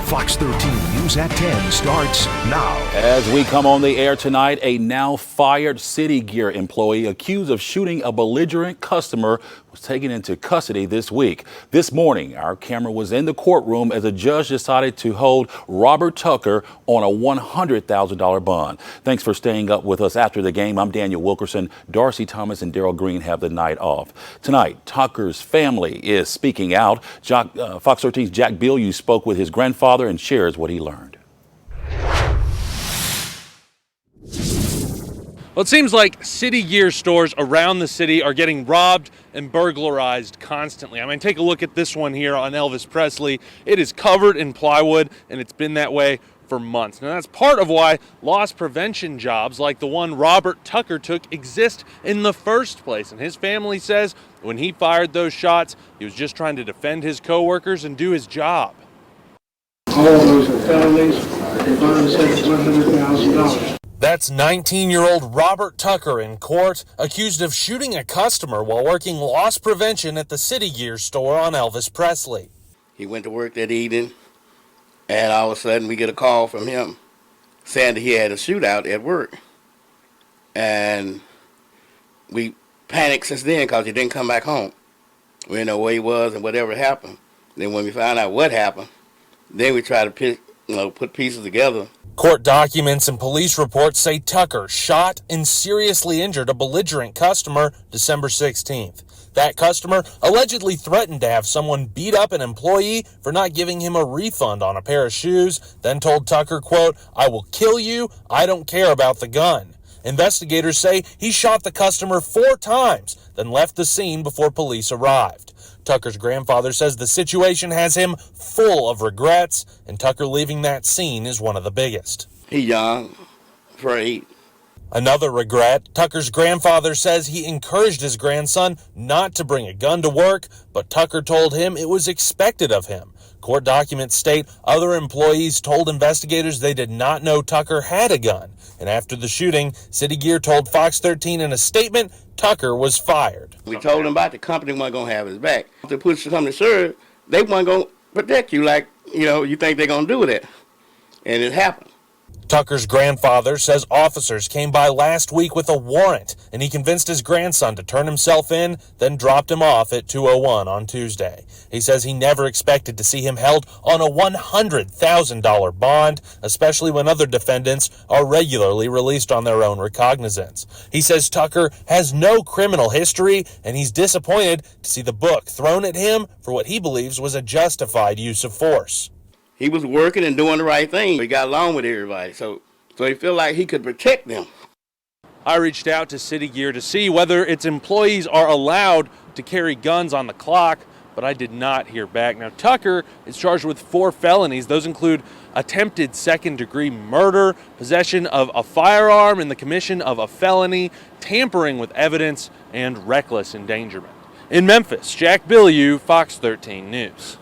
Fox 13 News at 10 starts now. As we come on the air tonight, a now fired City Gear employee accused of shooting a belligerent customer was taken into custody this week. This morning, our camera was in the courtroom as a judge decided to hold Robert Tucker on a $100,000 bond. Thanks for staying up with us after the game. I'm Daniel Wilkerson. Darcy Thomas and Daryl Green have the night off. Tonight, Tucker's family is speaking out. Fox 13's Jack Bilyeu spoke with his grandfather and shares what he learned. Well, it seems like City Gear stores around the city are getting robbed and burglarized constantly. I mean, take a look at this one here on Elvis Presley. It is covered in plywood, and it's been that way for months. Now, that's part of why loss prevention jobs like the one Robert Tucker took exist in the first place. And his family says when he fired those shots, he was just trying to defend his coworkers and do his job. All of those are felonies. The bond set at $100,000. That's 19-year-old Robert Tucker in court, accused of shooting a customer while working loss prevention at the City Gear store on Elvis Presley. He went to work that evening, and all of a sudden we get a call from him saying that he had a shootout at work. And we panicked since then because he didn't come back home. We didn't know where he was and whatever happened. Then when we found out what happened, then we tried to put pieces together. Court documents and police reports say Tucker shot and seriously injured a belligerent customer December 16th. That customer allegedly threatened to have someone beat up an employee for not giving him a refund on a pair of shoes, then told Tucker, quote, "I will kill you, I don't care about the gun." Investigators say he shot the customer 4 times, then left the scene before police arrived. Tucker's grandfather says the situation has him full of regrets, and Tucker leaving that scene is one of the biggest. He's young, afraid. Another regret, Tucker's grandfather says he encouraged his grandson not to bring a gun to work, but Tucker told him it was expected of him. Court documents state other employees told investigators they did not know Tucker had a gun. And after the shooting, City Gear told Fox 13 in a statement Tucker was fired. We told him about the company wasn't going to have his back. If they push something to serve, they weren't going to protect you like, you think they're going to do that. And it happened. Tucker's grandfather says officers came by last week with a warrant, and he convinced his grandson to turn himself in, then dropped him off at 2:01 on Tuesday. He says he never expected to see him held on a $100,000 bond, especially when other defendants are regularly released on their own recognizance. He says Tucker has no criminal history, and he's disappointed to see the book thrown at him for what he believes was a justified use of force. He was working and doing the right thing. He got along with everybody, so he felt like he could protect them. I reached out to City Gear to see whether its employees are allowed to carry guns on the clock, but I did not hear back. Now, Tucker is charged with 4 felonies. Those include attempted second-degree murder, possession of a firearm in the commission of a felony, tampering with evidence, and reckless endangerment. In Memphis, Jack Bilyeu, Fox 13 News.